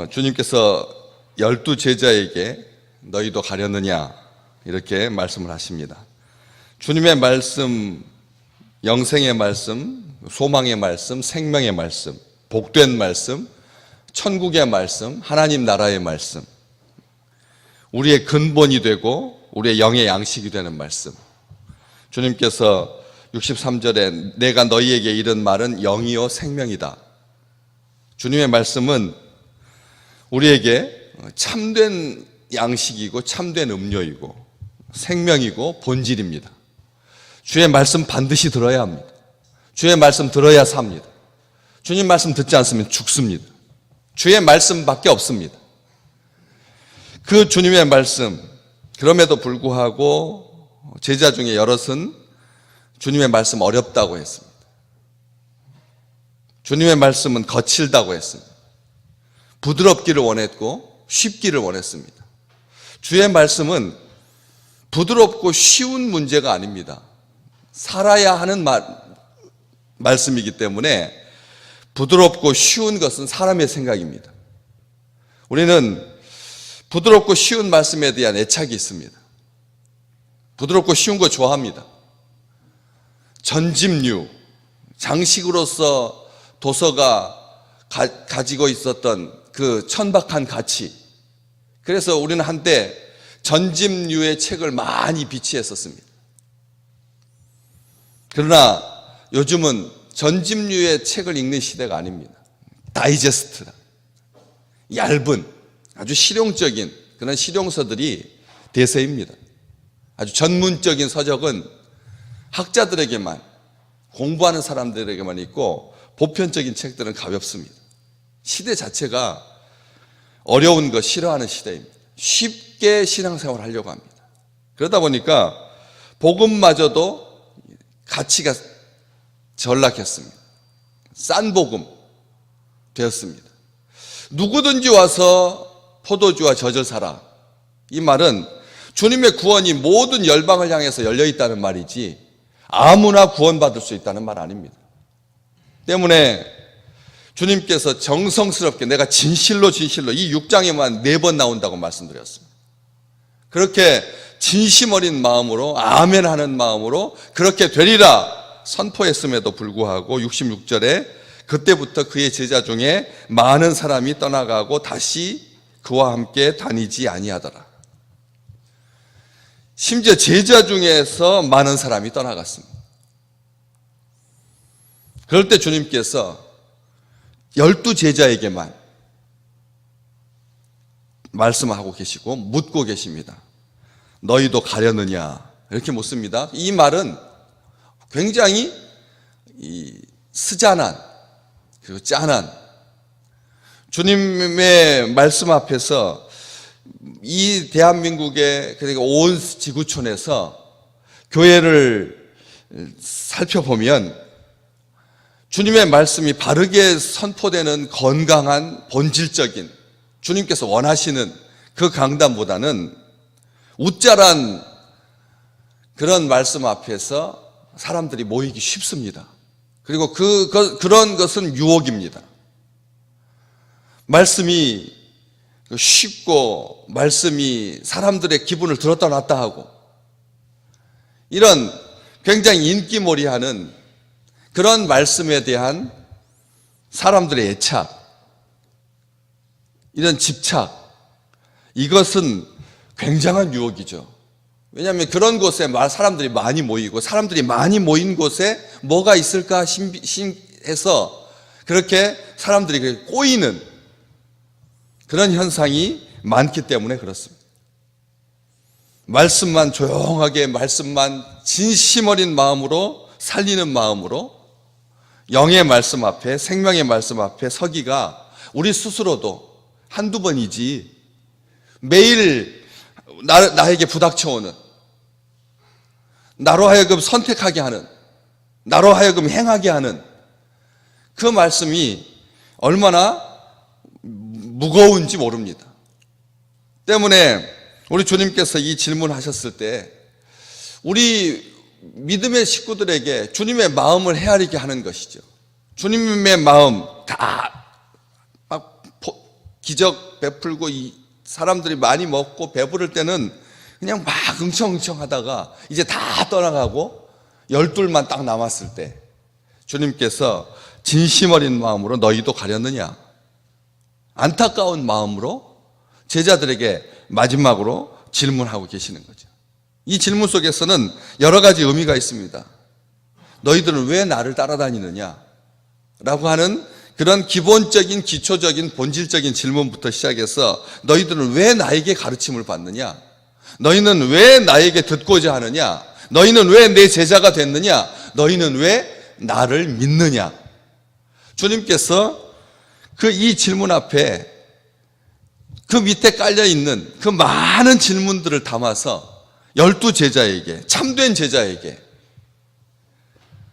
주님께서 12제자에게 너희도 가려느냐 이렇게 말씀을 하십니다. 주님의 말씀, 영생의 말씀, 소망의 말씀, 생명의 말씀, 복된 말씀, 천국의 말씀, 하나님 나라의 말씀, 우리의 근본이 되고 우리의 영의 양식이 되는 말씀. 주님께서 63절에 내가 너희에게 이른 말은 영이요 생명이다. 주님의 말씀은 우리에게 참된 양식이고 참된 음료이고 생명이고 본질입니다. 주의 말씀 반드시 들어야 합니다. 주의 말씀 들어야 삽니다. 주님 말씀 듣지 않으면 죽습니다. 주의 말씀밖에 없습니다. 그 주님의 말씀, 그럼에도 불구하고 제자 중에 여럿은 주님의 말씀 어렵다고 했습니다. 주님의 말씀은 거칠다고 했습니다. 부드럽기를 원했고 쉽기를 원했습니다. 주의 말씀은 부드럽고 쉬운 문제가 아닙니다. 살아야 하는 말씀이기 때문에 부드럽고 쉬운 것은 사람의 생각입니다. 우리는 부드럽고 쉬운 말씀에 대한 애착이 있습니다. 부드럽고 쉬운 거 좋아합니다. 전집류, 장식으로서 도서가 가지고 있었던 그 천박한 가치. 그래서 우리는 한때 전집류의 책을 많이 비치했었습니다. 그러나 요즘은 전집류의 책을 읽는 시대가 아닙니다. 다이제스트라, 얇은 아주 실용적인 그런 실용서들이 대세입니다. 아주 전문적인 서적은 학자들에게만, 공부하는 사람들에게만 있고 보편적인 책들은 가볍습니다. 시대 자체가 어려운 거 싫어하는 시대입니다. 쉽게 신앙생활을 하려고 합니다. 그러다 보니까 복음마저도 가치가 전락했습니다. 싼 복음 되었습니다. 누구든지 와서 포도주와 젖을 사라. 이 말은 주님의 구원이 모든 열방을 향해서 열려있다는 말이지 아무나 구원받을 수 있다는 말 아닙니다. 때문에 주님께서 정성스럽게 내가 진실로 이 6장에만 4번 나온다고 말씀드렸습니다. 그렇게 진심 어린 마음으로 아멘 하는 마음으로 그렇게 되리라 선포했음에도 불구하고 66절에 그때부터 그의 제자 중에 많은 사람이 떠나가고 다시 그와 함께 다니지 아니하더라. 심지어 제자 중에서 많은 사람이 떠나갔습니다. 그럴 때 주님께서 12제자에게만 말씀하고 계시고 묻고 계십니다. 너희도 가려느냐? 이렇게 묻습니다. 이 말은 굉장히 스잔한 그리고 짠한 주님의 말씀 앞에서 이 대한민국의 그러니까 온 지구촌에서 교회를 살펴보면 주님의 말씀이 바르게 선포되는 건강한 본질적인 주님께서 원하시는 그 강단보다는 웃자란 그런 말씀 앞에서 사람들이 모이기 쉽습니다. 그리고 그런 것은 유혹입니다. 말씀이 쉽고 말씀이 사람들의 기분을 들었다 놨다 하고 이런 굉장히 인기몰이하는 그런 말씀에 대한 사람들의 애착, 이런 집착, 이것은 굉장한 유혹이죠. 왜냐하면 그런 곳에 사람들이 많이 모이고 사람들이 많이 모인 곳에 뭐가 있을까 해서 그렇게 사람들이 꼬이는 그런 현상이 많기 때문에 그렇습니다. 말씀만 조용하게 말씀만 진심 어린 마음으로 살리는 마음으로 영의 말씀 앞에 생명의 말씀 앞에 서기가 우리 스스로도 한두 번이지 매일 나에게 부닥쳐오는 나로 하여금 선택하게 하는 나로 하여금 행하게 하는 그 말씀이 얼마나 무거운지 모릅니다. 때문에 우리 주님께서 이 질문하셨을 때 우리 믿음의 식구들에게 주님의 마음을 헤아리게 하는 것이죠. 주님의 마음 다 막 기적 베풀고 이 사람들이 많이 먹고 배부를 때는 그냥 막 응청응청 하다가 이제 다 떠나가고 12만 딱 남았을 때 주님께서 진심 어린 마음으로 너희도 가렸느냐? 안타까운 마음으로 제자들에게 마지막으로 질문하고 계시는 거죠. 이 질문 속에서는 여러 가지 의미가 있습니다. 너희들은 왜 나를 따라다니느냐? 라고 하는 그런 기본적인 기초적인 본질적인 질문부터 시작해서 너희들은 왜 나에게 가르침을 받느냐? 너희는 왜 나에게 듣고자 하느냐? 너희는 왜 내 제자가 됐느냐? 너희는 왜 나를 믿느냐? 주님께서 그 이 질문 앞에 그 밑에 깔려있는 그 많은 질문들을 담아서 12제자에게, 참된 제자에게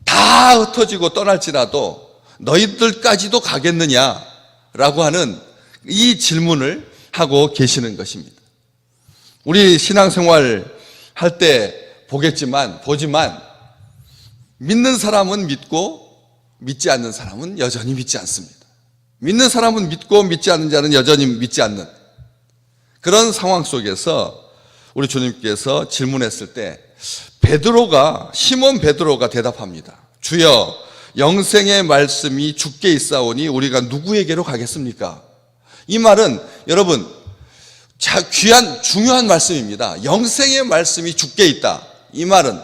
다 흩어지고 떠날지라도 너희들까지도 가겠느냐라고 하는 이 질문을 하고 계시는 것입니다. 우리 신앙생활 할 때 보지만 믿는 사람은 믿고 믿지 않는 사람은 여전히 믿지 않습니다. 믿는 사람은 믿고 믿지 않는 자는 여전히 믿지 않는 그런 상황 속에서 우리 주님께서 질문했을 때 시몬 베드로가 대답합니다. 주여, 영생의 말씀이 주께 있사오니 우리가 누구에게로 가겠습니까? 이 말은 여러분 귀한 중요한 말씀입니다. 영생의 말씀이 주께 있다. 이 말은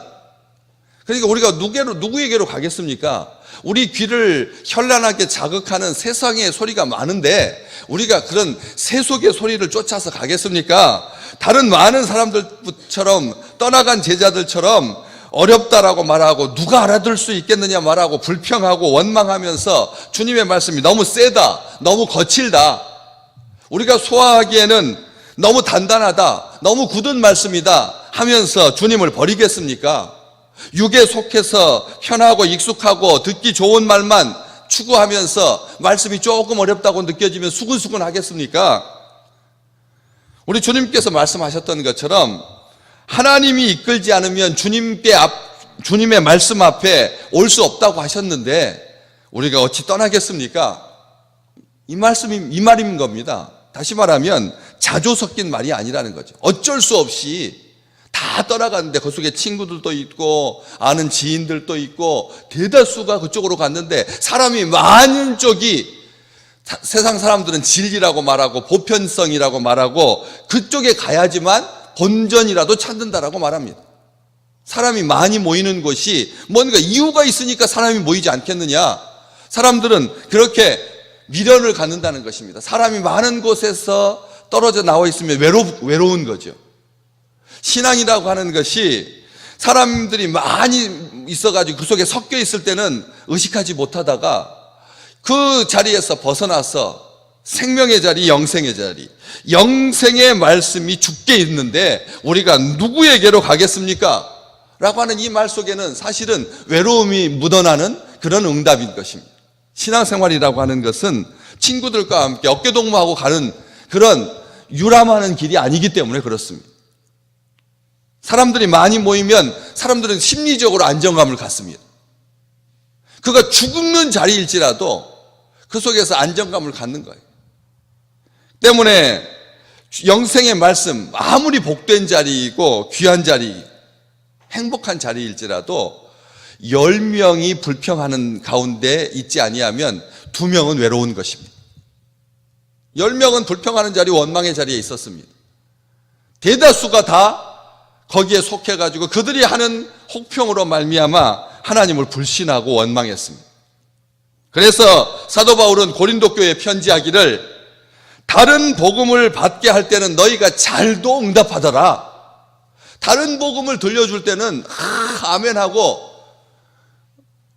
그러니까 우리가 누구에게로 가겠습니까? 우리 귀를 현란하게 자극하는 세상의 소리가 많은데 우리가 그런 세속의 소리를 쫓아서 가겠습니까? 다른 많은 사람들처럼 떠나간 제자들처럼 어렵다라고 말하고 누가 알아들 수 있겠느냐 말하고 불평하고 원망하면서 주님의 말씀이 너무 세다, 너무 거칠다, 우리가 소화하기에는 너무 단단하다, 너무 굳은 말씀이다 하면서 주님을 버리겠습니까? 육에 속해서 편하고 익숙하고 듣기 좋은 말만 추구하면서 말씀이 조금 어렵다고 느껴지면 수근수근 하겠습니까? 우리 주님께서 말씀하셨던 것처럼 하나님이 이끌지 않으면 주님의 말씀 앞에 올 수 없다고 하셨는데 우리가 어찌 떠나겠습니까? 이 말인 겁니다. 다시 말하면 자조 섞인 말이 아니라는 거죠. 어쩔 수 없이 다 떠나갔는데 그 속에 친구들도 있고 아는 지인들도 있고 대다수가 그쪽으로 갔는데 사람이 많은 쪽이 세상 사람들은 진리라고 말하고 보편성이라고 말하고 그쪽에 가야지만 본전이라도 찾는다라고 말합니다. 사람이 많이 모이는 곳이 뭔가 이유가 있으니까 사람이 모이지 않겠느냐? 사람들은 그렇게 미련을 갖는다는 것입니다. 사람이 많은 곳에서 떨어져 나와 있으면 외로운 거죠. 신앙이라고 하는 것이 사람들이 많이 있어가지고 그 속에 섞여 있을 때는 의식하지 못하다가 그 자리에서 벗어나서 생명의 자리, 영생의 자리, 영생의 말씀이 주께 있는데 우리가 누구에게로 가겠습니까? 라고 하는 이 말 속에는 사실은 외로움이 묻어나는 그런 응답인 것입니다. 신앙생활이라고 하는 것은 친구들과 함께 어깨동무하고 가는 그런 유람하는 길이 아니기 때문에 그렇습니다. 사람들이 많이 모이면 사람들은 심리적으로 안정감을 갖습니다. 그가 죽는 자리일지라도 그 속에서 안정감을 갖는 거예요. 때문에 영생의 말씀, 아무리 복된 자리이고 귀한 자리, 행복한 자리일지라도 10명이 불평하는 가운데 있지 아니하면 2명은 외로운 것입니다. 10명은 불평하는 자리, 원망의 자리에 있었습니다. 대다수가 다 거기에 속해가지고 그들이 하는 혹평으로 말미암아 하나님을 불신하고 원망했습니다. 그래서 사도 바울은 고린도 교회에 편지하기를 다른 복음을 받게 할 때는 너희가 잘도 응답하더라. 다른 복음을 들려줄 때는 아멘하고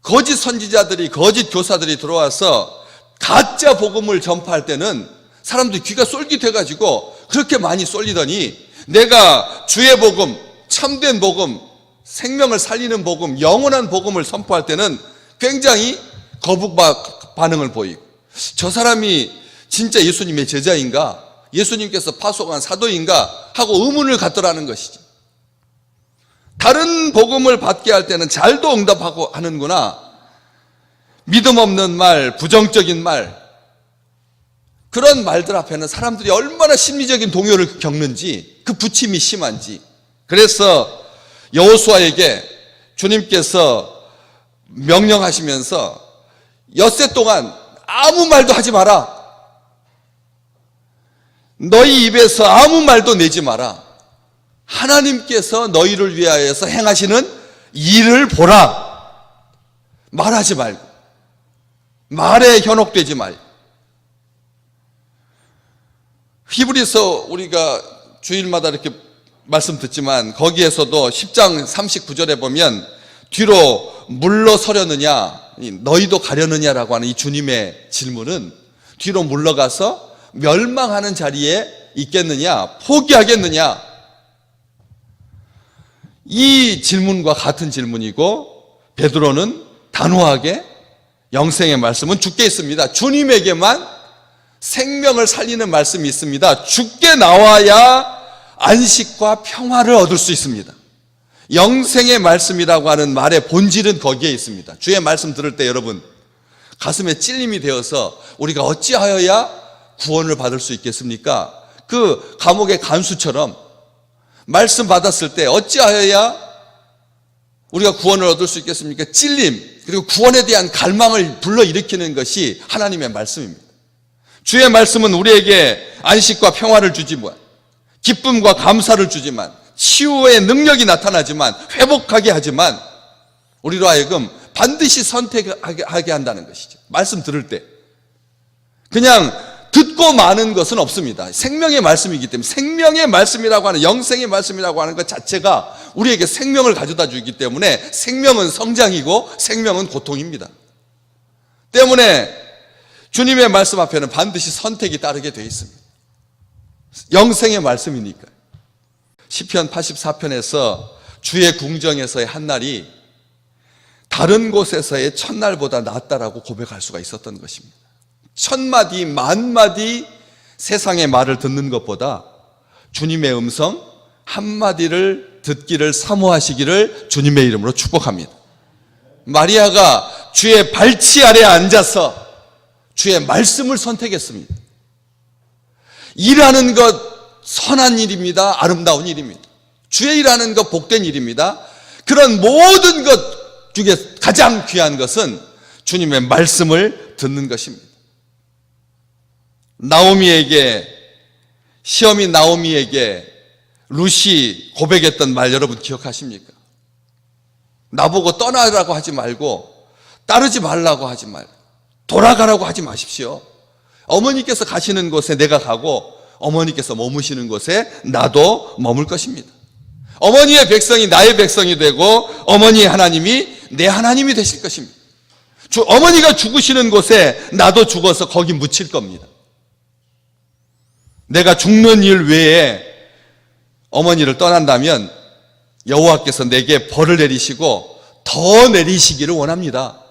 거짓 선지자들이 거짓 교사들이 들어와서 가짜 복음을 전파할 때는 사람들이 귀가 쏠깃해가지고 그렇게 많이 쏠리더니 내가 주의 복음, 참된 복음, 생명을 살리는 복음, 영원한 복음을 선포할 때는 굉장히 거북 반응을 보이고 저 사람이 진짜 예수님의 제자인가? 예수님께서 파송한 사도인가? 하고 의문을 갖더라는 것이지. 다른 복음을 받게 할 때는 잘도 응답하고 하는구나. 믿음 없는 말, 부정적인 말, 그런 말들 앞에는 사람들이 얼마나 심리적인 동요를 겪는지, 그 부침이 심한지. 그래서 여호수아에게 주님께서 명령하시면서 엿새 동안 아무 말도 하지 마라. 너희 입에서 아무 말도 내지 마라. 하나님께서 너희를 위하여서 행하시는 일을 보라. 말하지 말고, 말에 현혹되지 말고. 히브리서 우리가 주일마다 이렇게 말씀 듣지만 거기에서도 10장 39절에 보면 뒤로 물러서려느냐 너희도 가려느냐라고 하는 이 주님의 질문은 뒤로 물러가서 멸망하는 자리에 있겠느냐 포기하겠느냐, 이 질문과 같은 질문이고, 베드로는 단호하게 영생의 말씀은 주께 있습니다. 주님에게만 생명을 살리는 말씀이 있습니다. 주께 나와야 안식과 평화를 얻을 수 있습니다. 영생의 말씀이라고 하는 말의 본질은 거기에 있습니다. 주의 말씀 들을 때 여러분 가슴에 찔림이 되어서 우리가 어찌하여야 구원을 받을 수 있겠습니까? 그 감옥의 간수처럼 말씀 받았을 때 어찌하여야 우리가 구원을 얻을 수 있겠습니까? 찔림, 그리고 구원에 대한 갈망을 불러일으키는 것이 하나님의 말씀입니다. 주의 말씀은 우리에게 안식과 평화를 주지만, 기쁨과 감사를 주지만, 치유의 능력이 나타나지만, 회복하게 하지만, 우리로 하여금 반드시 선택하게 한다는 것이죠. 말씀 들을 때 그냥 듣고 마는 것은 없습니다. 생명의 말씀이기 때문에, 생명의 말씀이라고 하는, 영생의 말씀이라고 하는 것 자체가 우리에게 생명을 가져다 주기 때문에 생명은 성장이고 생명은 고통입니다. 때문에 주님의 말씀 앞에는 반드시 선택이 따르게 되어 있습니다. 영생의 말씀이니까. 시편 84편에서 주의 궁정에서의 한날이 다른 곳에서의 첫날보다 낫다라고 고백할 수가 있었던 것입니다. 천마디 만마디 세상의 말을 듣는 것보다 주님의 음성 한마디를 듣기를 사모하시기를 주님의 이름으로 축복합니다. 마리아가 주의 발치 아래 앉아서 주의 말씀을 선택했습니다. 일하는 것 선한 일입니다. 아름다운 일입니다. 주의 일하는 것 복된 일입니다. 그런 모든 것 중에 가장 귀한 것은 주님의 말씀을 듣는 것입니다. 시어미 나오미에게 룻이 고백했던 말 여러분 기억하십니까? 나보고 떠나라고 하지 말고, 따르지 말라고 하지 말고, 돌아가라고 하지 마십시오. 어머니께서 가시는 곳에 내가 가고 어머니께서 머무시는 곳에 나도 머물 것입니다. 어머니의 백성이 나의 백성이 되고 어머니의 하나님이 내 하나님이 되실 것입니다. 어머니가 죽으시는 곳에 나도 죽어서 거기 묻힐 겁니다. 내가 죽는 일 외에 어머니를 떠난다면 여호와께서 내게 벌을 내리시고 더 내리시기를 원합니다.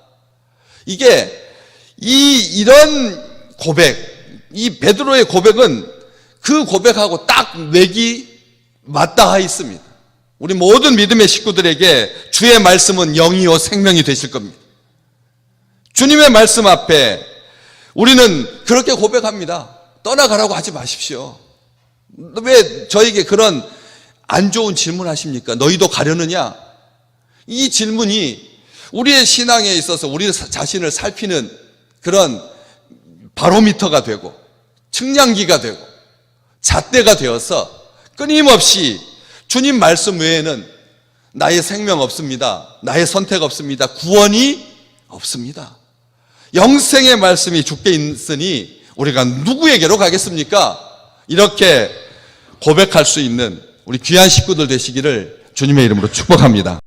이런 고백, 이 베드로의 고백은 그 고백하고 딱 맥이 맞닿아 있습니다. 우리 모든 믿음의 식구들에게 주의 말씀은 영이요 생명이 되실 겁니다. 주님의 말씀 앞에 우리는 그렇게 고백합니다. 떠나가라고 하지 마십시오. 왜 저에게 그런 안 좋은 질문 하십니까? 너희도 가려느냐? 이 질문이 우리의 신앙에 있어서 우리 자신을 살피는 그런 바로미터가 되고 측량기가 되고 잣대가 되어서 끊임없이 주님 말씀 외에는 나의 생명 없습니다. 나의 선택 없습니다. 구원이 없습니다. 영생의 말씀이 주께 있으니 우리가 누구에게로 가겠습니까? 이렇게 고백할 수 있는 우리 귀한 식구들 되시기를 주님의 이름으로 축복합니다.